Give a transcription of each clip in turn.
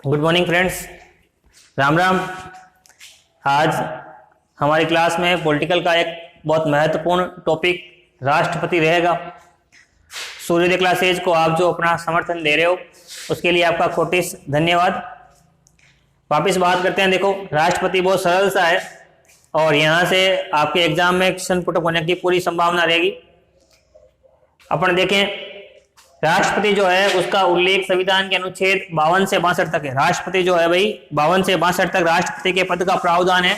Good morning friends, Ram Ram. आज हमारी class में पॉलिटिकल का एक बहुत महत्वपूर्ण टॉपिक राष्ट्रपति रहेगा। सूर्योदय क्लासेज को आप जो अपना समर्थन दे रहे हो उसके लिए आपका कोटिस धन्यवाद। वापस बात करते हैं। देखो, राष्ट्रपति बहुत सरल सा है और यहाँ से आपके एग्जाम में क्वेश्चन पुट होने की पूरी संभावना रहेगी। अपन देखें, राष्ट्रपति जो है उसका उल्लेख संविधान के अनुच्छेद 52 से 62 तक है। राष्ट्रपति जो है भाई 52 से 62 तक राष्ट्रपति के पद का प्रावधान है।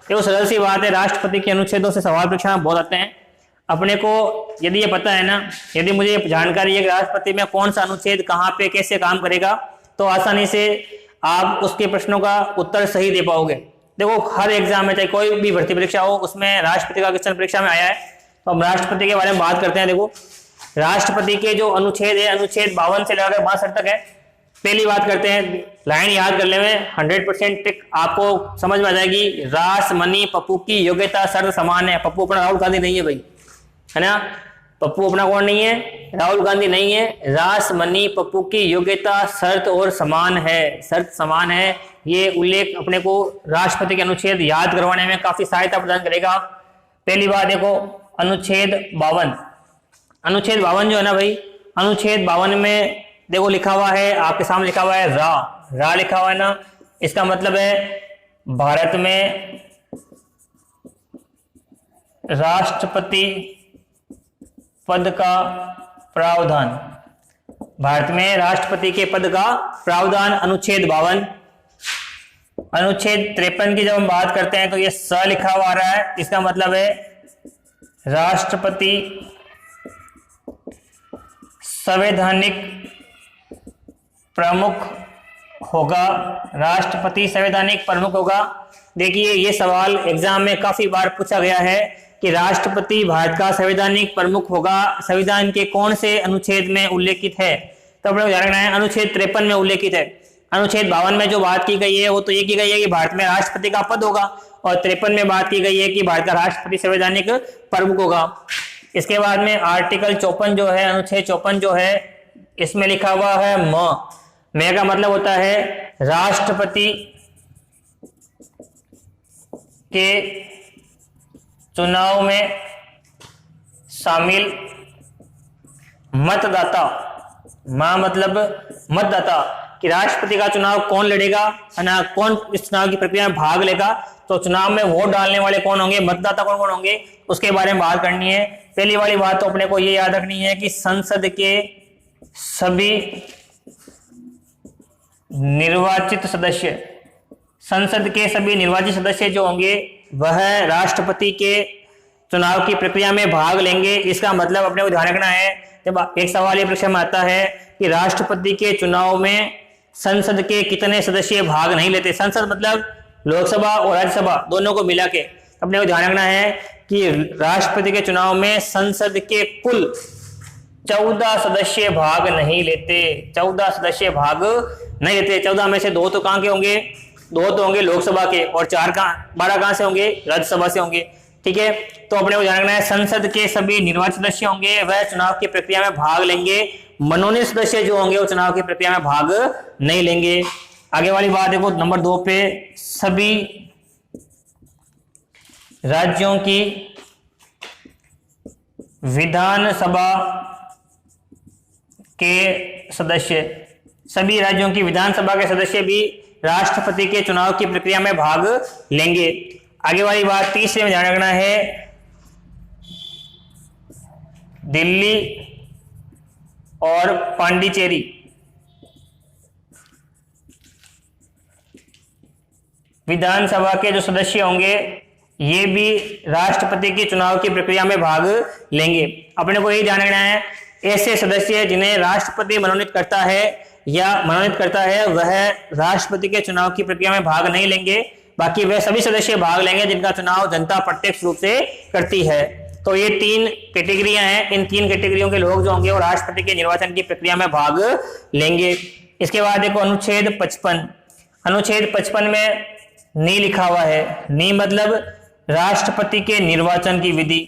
ये सरल सी बात है। राष्ट्रपति के अनुच्छेदों से सवाल परीक्षा में बहुत आते हैं। अपने को यदि ये पता है ना, यदि मुझे ये जानकारी है कि राष्ट्रपति में कौन सा अनुच्छेद कहाँ पे कैसे काम करेगा, तो आसानी से आप उसके प्रश्नों का उत्तर सही दे पाओगे। देखो, हर एग्जाम में चाहे कोई भी भर्ती परीक्षा हो उसमें राष्ट्रपति का क्वेश्चन परीक्षा में आया है। तो हम राष्ट्रपति के बारे में बात करते हैं। देखो, राष्ट्रपति के जो अनुच्छेद है, अनुच्छेद 52 से लेकर 62 तक है। पहली बात करते हैं, लाइन याद करने में 100% ट्रिक आपको समझ में आ जाएगी। रास मनी पप्पू की योग्यता शर्त समान है। पप्पू अपना राहुल गांधी नहीं है भाई, है ना। पप्पू अपना कौन नहीं है? राहुल गांधी नहीं है। रास मनी पप्पू की योग्यता शर्त और समान है, शर्त समान है। ये उल्लेख अपने को राष्ट्रपति के अनुच्छेद याद करवाने में काफी सहायता प्रदान करेगा। पहली बात देखो, अनुच्छेद 52। अनुच्छेद 52 जो है ना भाई, अनुच्छेद 52 में देखो लिखा हुआ है, आपके सामने लिखा हुआ है रा लिखा हुआ है ना। इसका मतलब है भारत में राष्ट्रपति पद का प्रावधान। भारत में राष्ट्रपति के पद का प्रावधान अनुच्छेद 52। अनुच्छेद 53 की जब हम बात करते हैं तो ये स लिखा हुआ आ रहा है। इसका मतलब है राष्ट्रपति संवैधानिक प्रमुख होगा। राष्ट्रपति संवैधानिक प्रमुख होगा। देखिए, ये सवाल एग्जाम में काफी बार पूछा गया है कि राष्ट्रपति भारत का संवैधानिक प्रमुख होगा, संविधान के कौन से अनुच्छेद में उल्लेखित है। तो अपने को ध्यान रखना है, अनुच्छेद 53 में उल्लेखित है। अनुच्छेद 52 में जो बात की गई है वो तो ये की गई है कि भारत में राष्ट्रपति का पद होगा, और 53 में बात की गई है कि भारत का राष्ट्रपति संवैधानिक प्रमुख होगा। इसके बाद में आर्टिकल 54 जो है, अनुच्छेद 54 जो है, इसमें लिखा हुआ है मैं का मतलब होता है राष्ट्रपति के चुनाव में शामिल मतदाता। मतलब मतदाता कि राष्ट्रपति का चुनाव कौन लड़ेगा, है ना, कौन इस चुनाव की प्रक्रिया में भाग लेगा। तो चुनाव में वोट डालने वाले कौन होंगे, मतदाता कौन कौन होंगे, उसके बारे में बात करनी है। पहली वाली बात तो अपने को ये याद रखनी है कि संसद के सभी निर्वाचित सदस्य जो होंगे वह राष्ट्रपति के चुनाव की प्रक्रिया में भाग लेंगे। इसका मतलब अपने को ध्यान रखना है, जब एक सवाल ये परीक्षा में आता है कि राष्ट्रपति के चुनाव में संसद के कितने सदस्य भाग नहीं लेते। संसद मतलब लोकसभा और राज्यसभा दोनों को मिला के। अपने को ध्यान रखना है कि राष्ट्रपति के चुनाव में संसद के कुल 14 सदस्य भाग नहीं लेते। 14 सदस्य भाग नहीं लेते। 14 में से 2 तो कहाँ के होंगे? 2 तो होंगे लोकसभा के, और 12 कहाँ से होंगे? राज्यसभा से होंगे। ठीक है, तो अपने को ध्यान रखना है, संसद के सभी निर्वाचित सदस्य होंगे वह चुनाव की प्रक्रिया में भाग लेंगे। मनोनीत सदस्य जो होंगे वो चुनाव की प्रक्रिया में भाग नहीं लेंगे। आगे वाली बात देखो, नंबर 2 पे, सभी राज्यों की विधानसभा के सदस्य, सभी राज्यों की विधानसभा के सदस्य भी राष्ट्रपति के चुनाव की प्रक्रिया में भाग लेंगे। आगे वाली बात, तीसरे में ध्यान रखना है, दिल्ली और पांडिचेरी विधानसभा के जो सदस्य होंगे ये भी राष्ट्रपति के चुनाव की प्रक्रिया में भाग लेंगे। अपने को यही ध्यान रखना है, ऐसे सदस्य जिन्हें राष्ट्रपति मनोनीत करता है वह राष्ट्रपति के चुनाव की प्रक्रिया में भाग नहीं लेंगे। बाकी वह सभी सदस्य भाग लेंगे जिनका चुनाव जनता प्रत्यक्ष रूप से करती है। तो ये 3 कैटेगरियां हैं। इन 3 कैटेगरियों के लोग जो होंगे वो राष्ट्रपति के निर्वाचन की प्रक्रिया में भाग लेंगे। इसके बाद देखो, अनुच्छेद 55। अनुच्छेद 55 में नी लिखा हुआ है। नी मतलब राष्ट्रपति के निर्वाचन की विधि।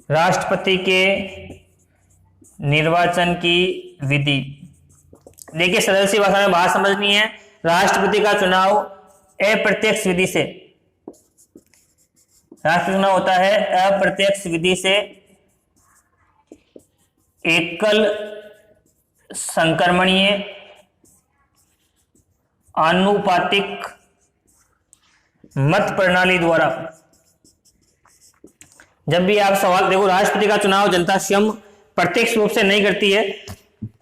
राष्ट्रपति के निर्वाचन की विधि। देखिए सरल सी भाषा में बात समझनी है। राष्ट्रपति का चुनाव अप्रत्यक्ष विधि से, राष्ट्रपति चुनाव होता है अप्रत्यक्ष विधि से, एकल संक्रमणीय आनुपातिक मत प्रणाली द्वारा। जब भी आप सवाल देखो, राष्ट्रपति का चुनाव जनता स्वयं प्रत्यक्ष रूप से नहीं करती है,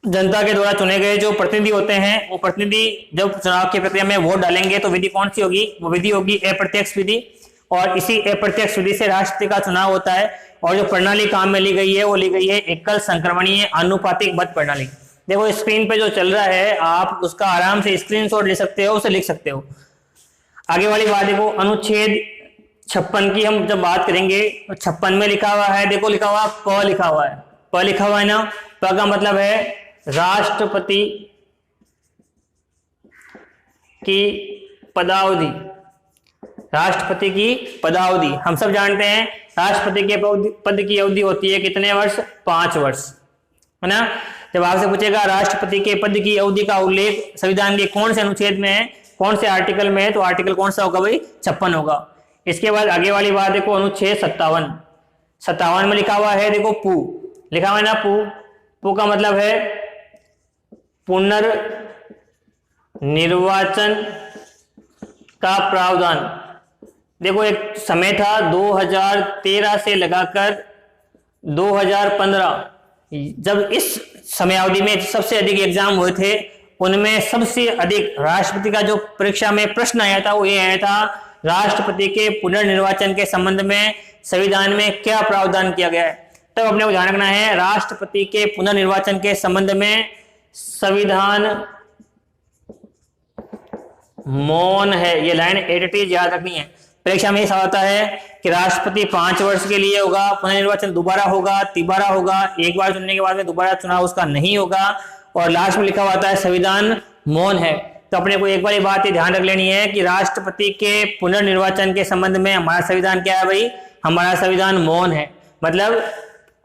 जनता के द्वारा चुने गए जो प्रतिनिधि होते हैं, वो प्रतिनिधि जब चुनाव की प्रक्रिया में वोट डालेंगे तो विधि कौन सी होगी, वो विधि होगी अप्रत्यक्ष विधि। और इसी अप्रत्यक्ष विधि से राष्ट्रपति का चुनाव होता है। और जो प्रणाली काम में ली गई है वो ली गई है एकल संक्रमणीय आनुपातिक मत प्रणाली। देखो स्क्रीन पे जो चल रहा है आप उसका आराम से स्क्रीनशॉट ले सकते हो, उसे लिख सकते हो। आगे वाली बात देखो, अनुच्छेद 56 की हम जब बात करेंगे तो 56 में लिखा हुआ है, देखो लिखा हुआ प लिखा हुआ है, प लिखा हुआ है ना। प का मतलब है राष्ट्रपति की पदावधि, राष्ट्रपति की पदावधि। हम सब जानते हैं राष्ट्रपति के पद की अवधि होती है कितने वर्ष, 5 वर्ष, है ना। जब आपसे पूछेगा राष्ट्रपति के पद की अवधि का उल्लेख संविधान के कौन से अनुच्छेद में है, कौन से आर्टिकल में है, तो आर्टिकल कौन सा होगा भाई, 56 होगा। इसके बाद आगे वाली बात देखो, अनुच्छेद 57 में लिखा हुआ है, देखो पू लिखा हुआ है ना, पू का मतलब है पुनर्निर्वाचन का प्रावधान। देखो एक समय था 2013 से लगाकर 2015, जब इस समयावधि में सबसे अधिक एग्जाम हुए थे, उनमें सबसे अधिक राष्ट्रपति का जो परीक्षा में प्रश्न आया था वो ये आया था, राष्ट्रपति के पुनर्निर्वाचन के संबंध में संविधान में क्या प्रावधान किया गया है। तब अपने को ध्यान रखना है, राष्ट्रपति के पुनर्निर्वाचन के संबंध में संविधान मौन है। ये लाइन एडिटेज याद रखनी है। परीक्षा में ऐसा होता है कि राष्ट्रपति 5 वर्ष के लिए होगा, पुनर्निर्वाचन दोबारा होगा, तिबारा होगा, एक बार चुनने के बाद में दोबारा चुनाव उसका नहीं होगा, और लास्ट में लिखा हुआ है संविधान मौन है। तो अपने को एक बार ये बात ध्यान रख लेनी है कि राष्ट्रपति के पुनर्निर्वाचन के संबंध में हमारा संविधान क्या है भाई, हमारा संविधान मौन है। मतलब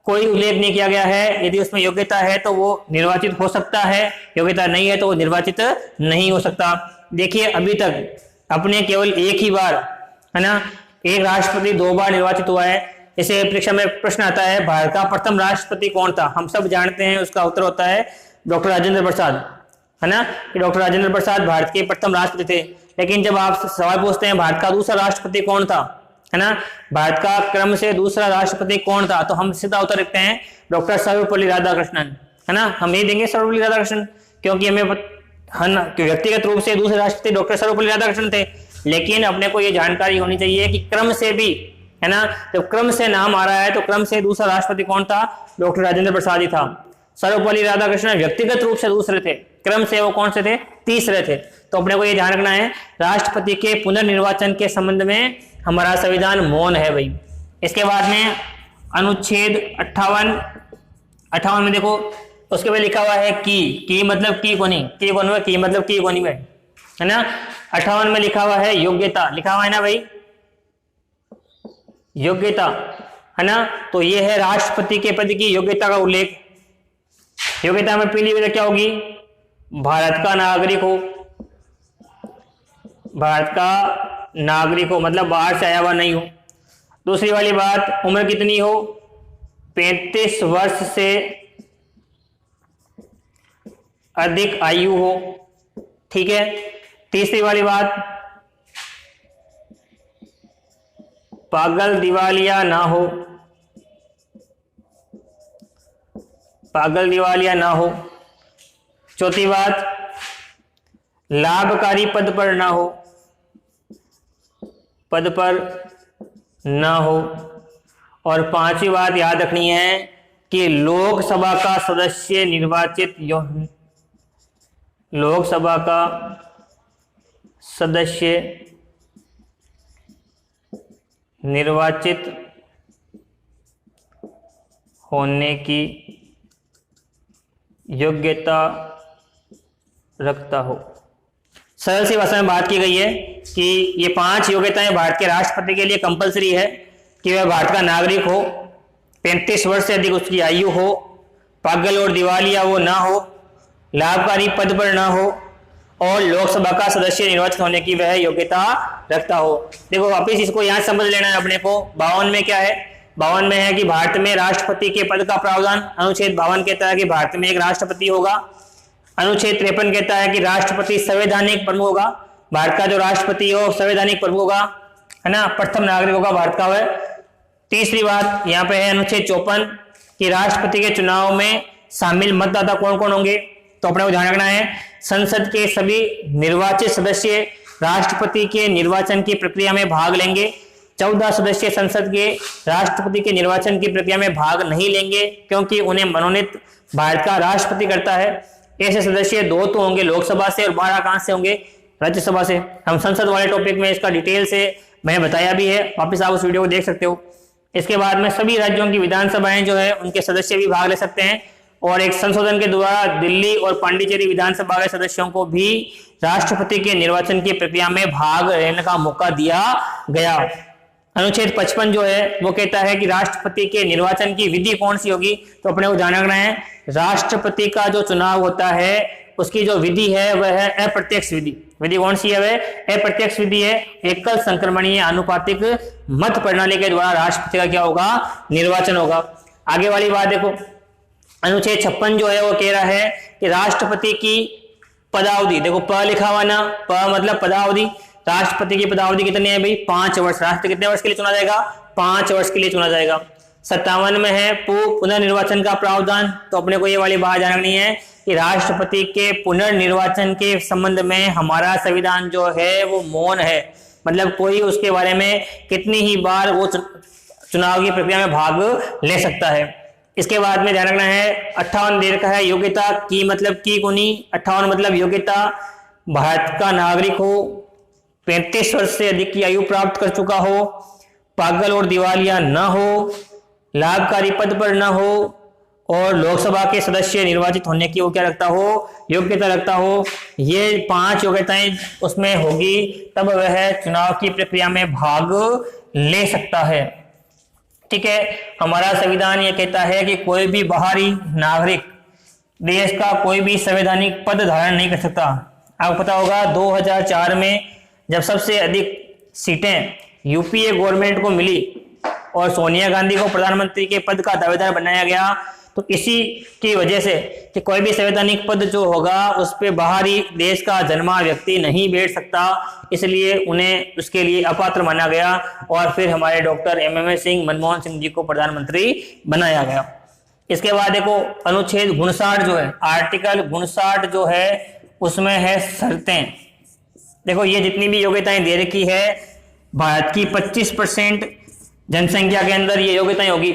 कोई उल्लेख नहीं किया गया है। यदि उसमें योग्यता है तो वो निर्वाचित हो सकता है, योग्यता नहीं है तो वो निर्वाचित नहीं हो सकता। देखिए अभी तक अपने केवल एक ही बार, है ना, एक राष्ट्रपति 2 बार निर्वाचित हुआ है। इसे परीक्षा में प्रश्न आता है भारत का प्रथम राष्ट्रपति कौन था, हम सब जानते हैं, उसका उत्तर होता है डॉक्टर राजेंद्र प्रसाद, है ना, कि डॉक्टर राजेंद्र प्रसाद भारत के प्रथम राष्ट्रपति थे। लेकिन जब आप सवाल पूछते हैं भारत का दूसरा राष्ट्रपति कौन था, है ना, भारत का क्रम से दूसरा राष्ट्रपति कौन था, तो हम सीधा उत्तर लिखते हैं डॉक्टर सर्वपल्ली राधाकृष्णन, है ना। हम ये देंगे सर्वपल्ली राधाकृष्णन, क्योंकि हमें व्यक्तिगत रूप से दूसरे राष्ट्रपति डॉक्टर सर्वपल्ली राधाकृष्णन थे। लेकिन अपने को ये जानकारी होनी चाहिए कि क्रम से भी, है ना, जब क्रम से नाम आ रहा है तो क्रम से दूसरा राष्ट्रपति कौन था, डॉक्टर राजेंद्र प्रसाद ही था। सर्वपल्ली राधाकृष्णन व्यक्तिगत रूप से दूसरे थे, क्रम से वो कौन से थे, तीसरे थे। तो अपने को ये ध्यान रखना है राष्ट्रपति के पुनर्निर्वाचन के संबंध में हमारा संविधान मौन है भाई। इसके बाद में अनुच्छेद 58 में देखो, उसके बाद लिखा हुआ है की मतलब की कोनी, की कोन में, की मतलब की कोनी में, है ना। 58 में लिखा हुआ है योग्यता, लिखा हुआ है ना भाई, योग्यता, है ना। तो ये है राष्ट्रपति के पद की योग्यता का उल्लेख। योग्यता में पहली वजह क्या होगी, भारत का नागरिक हो, भारत का नागरिक हो मतलब बाहर से आया हुआ नहीं हो। दूसरी वाली बात, उम्र कितनी हो, 35 वर्ष से अधिक आयु हो, ठीक है। तीसरी वाली बात, पागल दिवालिया ना हो, पागल दिवालिया ना हो। चौथी बात, लाभकारी पद पर ना हो, पद पर ना हो। और पांचवी बात याद रखनी है कि लोकसभा का सदस्य निर्वाचित, लोकसभा का सदस्य निर्वाचित होने की योग्यता रखता हो। सरल सी भाषा में बात की गई है कि ये 5 योग्यताएं भारत के राष्ट्रपति के लिए कंपलसरी है कि वह भारत का नागरिक हो, 35 वर्ष से अधिक उसकी आयु हो, पागल और दिवालिया वो ना हो, लाभकारी पद पर न हो और लोकसभा का सदस्य निर्वाचित होने की वह योग्यता रखता हो। देखो वापिस इसको यहाँ समझ लेना है अपने को। 52 में क्या है, 52 में है कि भारत में राष्ट्रपति के पद का प्रावधान। अनुच्छेद 52 कहता है कि भारत में एक राष्ट्रपति होगा। अनुच्छेद 53 कहता है कि राष्ट्रपति संवैधानिक प्रमुख होगा। भारत का जो राष्ट्रपति हो संवैधानिक प्रमुख होगा, है ना, प्रथम नागरिक होगा भारत का वह। तीसरी बात यहाँ पे है अनुच्छेद 54 कि राष्ट्रपति के चुनाव में शामिल मतदाता कौन कौन होंगे। तो अपने को ध्यान रखना है, संसद के सभी निर्वाचित सदस्य राष्ट्रपति के निर्वाचन की प्रक्रिया में भाग लेंगे। 14 सदस्य संसद के राष्ट्रपति के निर्वाचन की प्रक्रिया में भाग नहीं लेंगे क्योंकि उन्हें मनोनीत भारत का राष्ट्रपति करता है। ऐसे सदस्य 2 तो होंगे लोकसभा से और 12 कहां से होंगे, राज्यसभा से। हम संसद वाले टॉपिक में इसका डिटेल से मैंने बताया भी है, वापिस आप उस वीडियो को देख सकते हो। इसके बाद में सभी राज्यों की विधानसभाएं जो है उनके सदस्य भी भाग ले सकते हैं और एक संशोधन के द्वारा दिल्ली और पांडिचेरी विधानसभा के सदस्यों को भी राष्ट्रपति के निर्वाचन की प्रक्रिया में भाग लेने का मौका दिया गया। अनुच्छेद 55 जो है वो कहता है कि राष्ट्रपति के निर्वाचन की विधि कौन सी होगी। तो अपने को ध्यान रखना है, राष्ट्रपति का जो चुनाव होता है उसकी जो विधि है वह है अप्रत्यक्ष विधि। विधि कौन सी है, वह अप्रत्यक्ष विधि है। एकल संक्रमणीय आनुपातिक मत प्रणाली के द्वारा राष्ट्रपति का क्या होगा, निर्वाचन होगा। आगे वाली बात देखो, अनुच्छेद 56 जो है वो कह रहा है कि राष्ट्रपति की पदावधि, देखो प लिखा हुआ ना, प मतलब पदावधि। राष्ट्रपति की पदावधि कितनी है भाई, 5 वर्ष। राष्ट्रपति कितने वर्ष के लिए चुना जाएगा, 5 वर्ष के लिए चुना जाएगा। 57 में है पुनर्निर्वाचन का प्रावधान। तो अपने को ये वाली बात जाननी है कि राष्ट्रपति के पुनर्निर्वाचन के संबंध में हमारा संविधान जो है वो मौन है, मतलब कोई उसके बारे में कितनी ही बार वो चुनाव की प्रक्रिया में भाग ले सकता है। इसके बाद में ध्यान रखना है 58 दे रखा है योग्यता की, मतलब की कोनी। 58 मतलब योग्यता, भारत का नागरिक हो, 35 वर्ष से अधिक की आयु प्राप्त कर चुका हो, पागल और दिवालिया न हो, लाभकारी पद पर न हो और लोकसभा के सदस्य निर्वाचित होने की वो क्या रखता हो, योग्यता रखता हो। ये 5 योग्यताएं उसमें होगी तब वह चुनाव की प्रक्रिया में भाग ले सकता है। ठीक है, हमारा संविधान ये कहता है कि कोई भी बाहरी नागरिक देश का कोई भी संवैधानिक पद धारण नहीं कर सकता। आपको पता होगा 2004 में जब सबसे अधिक सीटें यूपीए गवर्नमेंट को मिली और सोनिया गांधी को प्रधानमंत्री के पद का दावेदार बनाया गया, तो इसी की वजह से कि कोई भी संवैधानिक पद जो होगा उस पे बाहरी देश का जन्मा व्यक्ति नहीं बैठ सकता, इसलिए उन्हें उसके लिए अपात्र माना गया और फिर हमारे डॉक्टर एमएमएस सिंह, मनमोहन सिंह जी को प्रधानमंत्री बनाया गया। इसके बाद देखो अनुच्छेद 59 जो है, आर्टिकल 59 जो है उसमें है शर्तें। देखो ये जितनी भी योग्यताएं दे रखी है, भारत की 25% जनसंख्या के अंदर ये योग्यताएं होगी,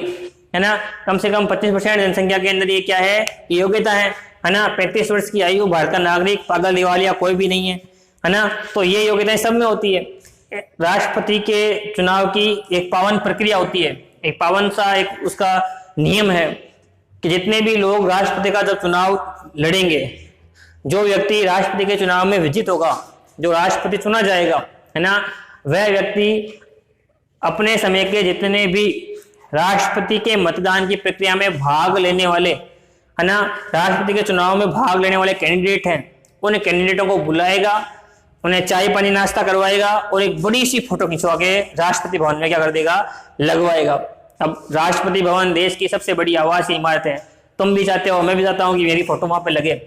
है ना, कम से कम 25% जनसंख्या के अंदर ये क्या है, ये योग्यता है ना। 35 वर्ष की आयु, भारत का नागरिक, पागल दिवालिया कोई भी नहीं है ना। तो ये योग्यताएं सब में होती है। राष्ट्रपति के चुनाव की एक पावन प्रक्रिया होती है, एक पावन सा एक उसका नियम है कि जितने भी लोग राष्ट्रपति का जब चुनाव लड़ेंगे, जो व्यक्ति राष्ट्रपति के चुनाव में विजित होगा, जो राष्ट्रपति चुना जाएगा, है ना, वह व्यक्ति अपने समय के जितने भी राष्ट्रपति के मतदान की प्रक्रिया में भाग लेने वाले, है ना, राष्ट्रपति के चुनाव में भाग लेने वाले कैंडिडेट हैं, उन कैंडिडेटों को बुलाएगा, उन्हें चाय पानी नाश्ता करवाएगा और एक बड़ी सी फोटो खिंचवा के राष्ट्रपति भवन में क्या कर देगा, लगवाएगा। अब राष्ट्रपति भवन देश की सबसे बड़ी आवासीय इमारत है, तुम भी चाहते हो, मैं भी चाहता हूं कि मेरी फोटो वहां पे लगे।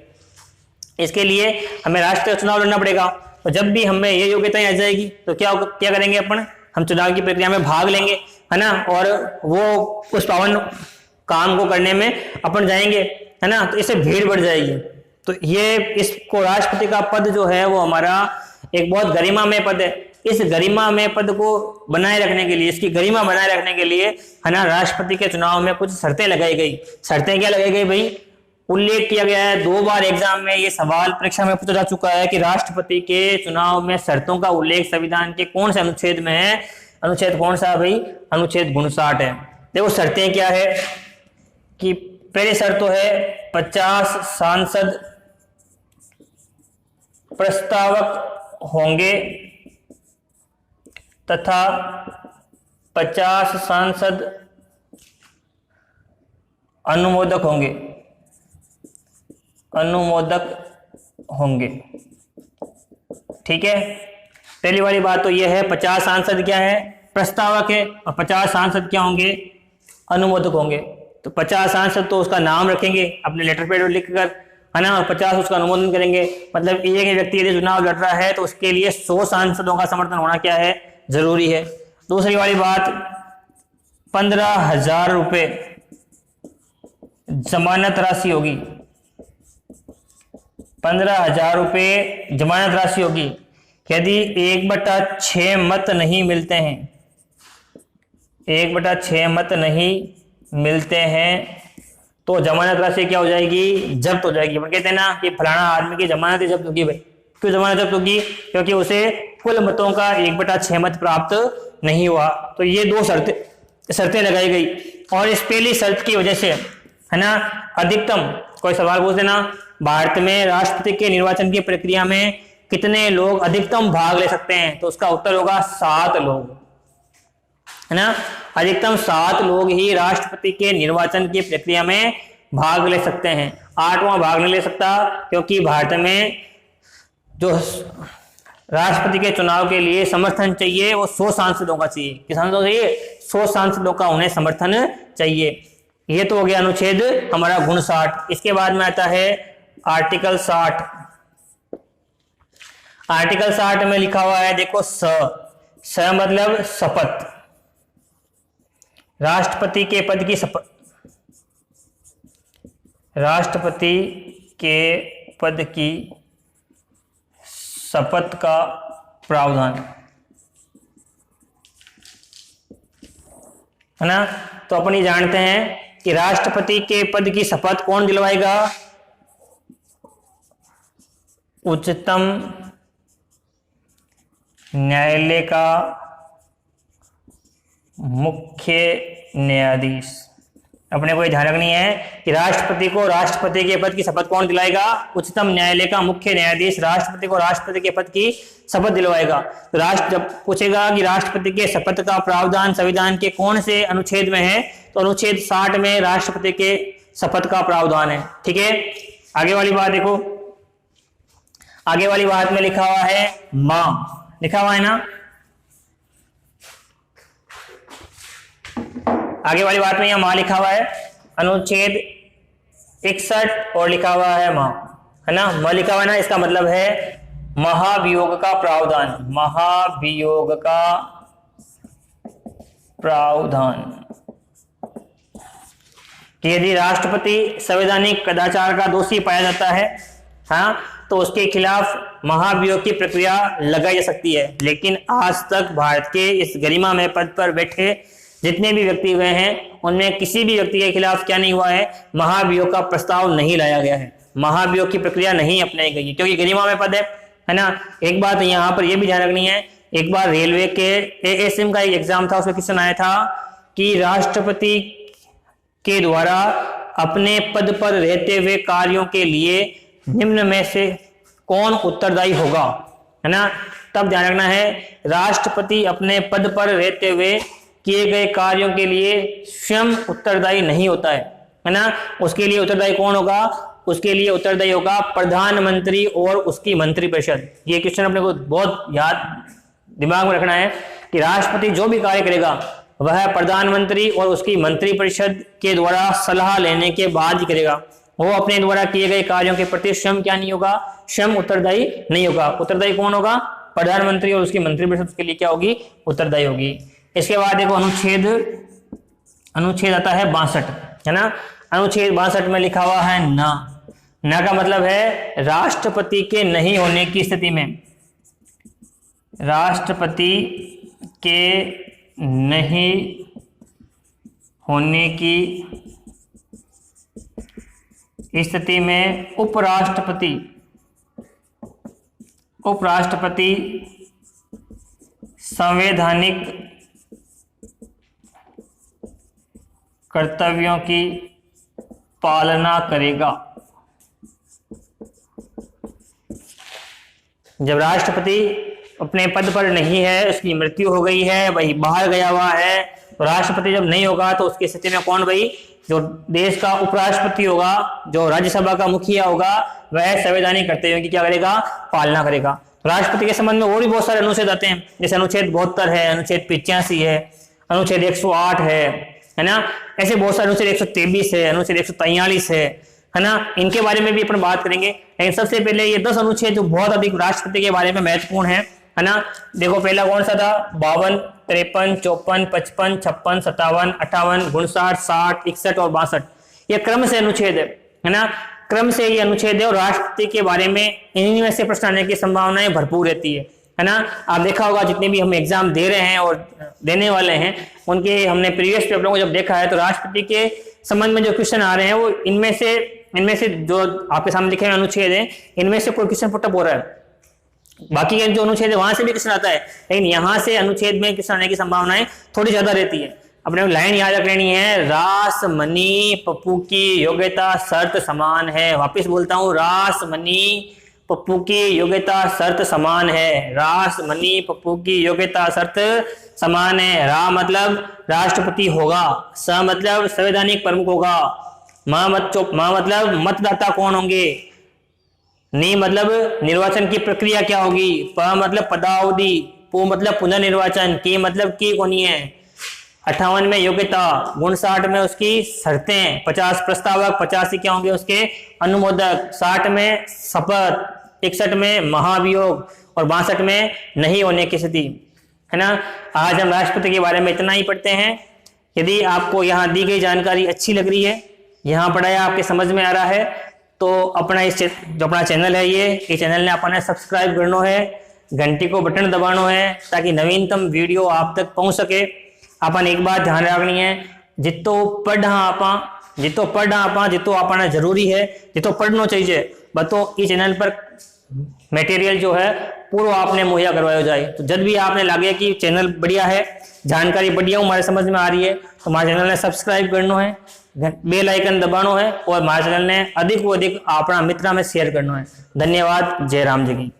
इसके लिए हमें राष्ट्रीय चुनाव लड़ना पड़ेगा। तो जब भी हमें ये योग्यताएं आ जाएगी तो क्या करेंगे अपन, हम चुनाव की प्रक्रिया में भाग लेंगे, है ना, और वो उस पावन काम को करने में अपन जाएंगे, है ना। तो इससे भीड़ बढ़ जाएगी। तो ये इसको राष्ट्रपति का पद जो है वो हमारा एक बहुत गरिमामय पद है। इस गरिमामय पद को बनाए रखने के लिए, इसकी गरिमा बनाए रखने के लिए, है ना, राष्ट्रपति के चुनाव में कुछ शर्तें लगाई गई। शर्तें क्या लगाई गई भाई, उल्लेख किया गया है 2 बार एग्जाम में, ये सवाल परीक्षा में पूछा जा चुका है कि राष्ट्रपति के चुनाव में शर्तों का उल्लेख संविधान के कौन से अनुच्छेद में है। अनुच्छेद कौन सा है भाई, अनुच्छेद 59 है। देखो शर्तें क्या है कि पहली शर्त तो है 50 सांसद प्रस्तावक होंगे तथा 50 सांसद अनुमोदक होंगे। अनुमोदक होंगे। ठीक है, पहली वाली बात तो यह है 50 सांसद क्या है, प्रस्तावक है, और 50 सांसद क्या होंगे, अनुमोदक होंगे। तो 50 सांसद तो उसका नाम रखेंगे अपने लेटर पैड लिखकर, है ना, और 50 उसका अनुमोदन करेंगे। मतलब एक व्यक्ति यदि चुनाव लड़ रहा है तो उसके लिए 100 सांसदों का समर्थन होना क्या है, जरूरी है। दूसरी वाली बात, 15,000 रुपए जमानत राशि होगी। 15,000 रुपए जमानत राशि होगी। यदि 1/6 मत नहीं मिलते हैं, 1/6 मत नहीं मिलते हैं तो जमानत राशि क्या हो जाएगी, जब्त हो जाएगी। कहते हैं ना कि फलाना आदमी की जमानत जब्त होगी। भाई क्यों जमानत जब्त होगी, क्योंकि उसे कुल मतों का 1/6 मत प्राप्त नहीं हुआ। तो ये दो शर्तें लगाई गई, और इस पहली शर्त की वजह से, है ना, अधिकतम, कोई सवाल पूछ देना, भारत में राष्ट्रपति के निर्वाचन की प्रक्रिया में कितने लोग अधिकतम भाग ले सकते हैं, तो उसका उत्तर होगा 7 लोग, है ना। अधिकतम 7 लोग ही राष्ट्रपति के निर्वाचन की प्रक्रिया में भाग ले सकते हैं। 8वां भाग नहीं ले सकता, क्योंकि भारत में जो राष्ट्रपति के चुनाव के लिए समर्थन चाहिए वो 100 सांसदों का चाहिए। किस सांसदों चाहिए, 100 सांसदों का उन्हें समर्थन चाहिए। ये तो हो गया अनुच्छेद हमारा 59। इसके बाद में आता है आर्टिकल 60। आर्टिकल 60 में लिखा हुआ है, देखो, स मतलब शपथ, राष्ट्रपति के पद की शपथ, राष्ट्रपति के पद की शपथ का प्रावधान, है ना। तो अपन ये जानते हैं कि राष्ट्रपति के पद की शपथ कौन दिलवाएगा, उच्चतम न्यायालय का मुख्य न्यायाधीश। अपने को ये ध्यान रखनी है कि राष्ट्रपति को राष्ट्रपति के पद की शपथ कौन दिलाएगा, उच्चतम न्यायालय का मुख्य न्यायाधीश राष्ट्रपति को राष्ट्रपति के पद की शपथ दिलवाएगा। तो राष्ट्र जब पूछेगा कि राष्ट्रपति के शपथ का प्रावधान संविधान के कौन से अनुच्छेद में है, तो अनुच्छेद 60 में राष्ट्रपति के शपथ का प्रावधान है। ठीक है, आगे वाली बात देखो, आगे वाली बात में लिखा हुआ है मां, लिखा हुआ है ना, आगे वाली बात में यहां मां लिखा हुआ है, अनुच्छेद 61 और लिखा हुआ है मां, है ना, मां लिखा हुआ है ना। इसका मतलब है महाभियोग का प्रावधान, महाभियोग का प्रावधान, कि यदि राष्ट्रपति संवैधानिक कदाचार का दोषी पाया जाता है, हाँ, तो उसके खिलाफ महाभियोग की प्रक्रिया लगाई जा सकती है। लेकिन आज तक भारत के इस गरिमा में पद पर बैठे जितने भी व्यक्ति हुए हैं, उनमें किसी भी व्यक्ति के खिलाफ क्या नहीं हुआ है, महाभियोग का प्रस्ताव नहीं लाया गया है, महाभियोग की प्रक्रिया नहीं अपनाई गई है, क्योंकि गरिमा में पद है ना। एक बात यहाँ पर यह भी ध्यान रखनी है, एक बार रेलवे के एएसएम का एक एग्जाम था, उसमें क्वेश्चन आया था कि राष्ट्रपति के द्वारा अपने पद पर रहते हुए कार्यों के लिए निम्न में से कौन उत्तरदायी होगा, है ना। तब ध्यान रखना है, राष्ट्रपति अपने पद पर रहते हुए किए गए कार्यों के लिए स्वयं उत्तरदायी नहीं होता है ना। उसके लिए उत्तरदायी कौन होगा, उसके लिए उत्तरदायी होगा प्रधानमंत्री और उसकी मंत्रिपरिषद। ये क्वेश्चन अपने को बहुत याद दिमाग में रखना है कि राष्ट्रपति जो भी कार्य करेगा वह प्रधानमंत्री और उसकी मंत्रिपरिषद के द्वारा सलाह लेने के बाद ही करेगा। वो अपने द्वारा किए गए कार्यों के प्रति स्वयं क्या नहीं होगा, स्वयं उत्तरदायी नहीं होगा। उत्तरदायी कौन होगा, प्रधानमंत्री और उसकी मंत्रिपरिषद उसके लिए क्या होगी, उत्तरदायी होगी। इसके बाद देखो अनुच्छेद आता है 62, है ना। अनुच्छेद 62 में लिखा हुआ है न का मतलब है राष्ट्रपति के नहीं होने की स्थिति में, राष्ट्रपति के नहीं होने की स्थिति में उपराष्ट्रपति संवैधानिक कर्तव्यों की पालना करेगा। जब राष्ट्रपति अपने पद पर नहीं है, उसकी मृत्यु हो गई है, वही बाहर गया हुआ है, तो राष्ट्रपति जब नहीं होगा तो उसकी स्थिति में कौन, भाई जो देश का उपराष्ट्रपति होगा, जो राज्यसभा का मुखिया होगा, वह संवैधानिक कर्तव्यों की क्या करेगा, पालना करेगा। राष्ट्रपति के संबंध में और भी बहुत सारे अनुच्छेद आते हैं, जैसे अनुच्छेद 72 है, अनुच्छेद 85 है, अनुच्छेद 108 है ना, ऐसे बहुत सारे अनुच्छेद 123 है, अनुच्छेद 143 है ना, इनके बारे में भी अपन बात करेंगे। लेकिन सबसे पहले ये 10 अनुच्छेद जो बहुत अधिक राष्ट्रपति के बारे में महत्वपूर्ण है ना। देखो पहला कौन सा था, 52, 53, 54, 55, 56, 57, 58, 59, 60, 61 और 62, ये क्रम से अनुच्छेद है ना, क्रम से ये अनुच्छेद है। और राष्ट्रपति के बारे में इन्हीं में से प्रश्न आने की संभावनाएं भरपूर रहती है ना। आप देखा होगा जितने भी हम एग्जाम दे रहे हैं और देने वाले हैं, उनके हमने प्रीवियस पेपरों को जब देखा है तो राष्ट्रपति के संबंध में जो क्वेश्चन आ रहे हैं वो इनमें से जो आपके सामने लिखे हुए अनुच्छेद है, इनमें से कोई क्वेश्चन पुटअप हो रहा है। बाकी के जो अनुच्छेद है वहां से भी क्वेश्चन आता है, लेकिन यहाँ से अनुच्छेद में क्वेश्चन आने की संभावनाएं थोड़ी ज्यादा रहती है। अपने लाइन याद रख लेनी है, रास मनी पप्पू की योग्यता शर्त समान है। वापिस बोलता हूं, रास मनी पप्पू की योग्यता शर्त समान है। रास मनी पप्पू की योग्यता शर्त समान है। रा मतलब राष्ट्रपति होगा, स मतलब संवैधानिक प्रमुख होगा, मां मतलब मतदाता कौन होंगे, नी मतलब निर्वाचन की प्रक्रिया क्या होगी, प मतलब पदावधि, पु मतलब पुनर्निर्वाचन, की मतलब की कौन है। 58 में योग्यता, 59 में उसकी शर्तें, 50 प्रस्तावक, 85 क्या होंगे उसके अनुमोदक, 60 में शपथ, 61 में महाभियोग और 62 में नहीं होने की स्थिति, है ना। आज हम राष्ट्रपति के बारे में इतना ही पढ़ते हैं। यदि आपको यहाँ दी गई जानकारी अच्छी लग रही है, यहाँ पढ़ाया आपके समझ में आ रहा है, तो अपना जो अपना चैनल है ये चैनल ने अपने सब्सक्राइब करना है, घंटी को बटन दबाना है ताकि नवीनतम वीडियो आप तक पहुंच सके। अपन एक बात ध्यान रखनी है, जितो पढ़ा आपा जितो आपने जरूरी है, जितो पढ़ना चाहिए, बतो इस चैनल पर मटेरियल जो है पूरा आपने मुहैया करवाया जाए। तो जब भी आपने लगे कि चैनल बढ़िया है, जानकारी बढ़िया हमारे समझ में आ रही है, तो हमारे चैनल ने सब्सक्राइब करना है, बेल आइकन दबाना है और हमारे चैनल ने अधिक से अधिक अपना मित्रों में शेयर करना है। धन्यवाद। जय राम जी की।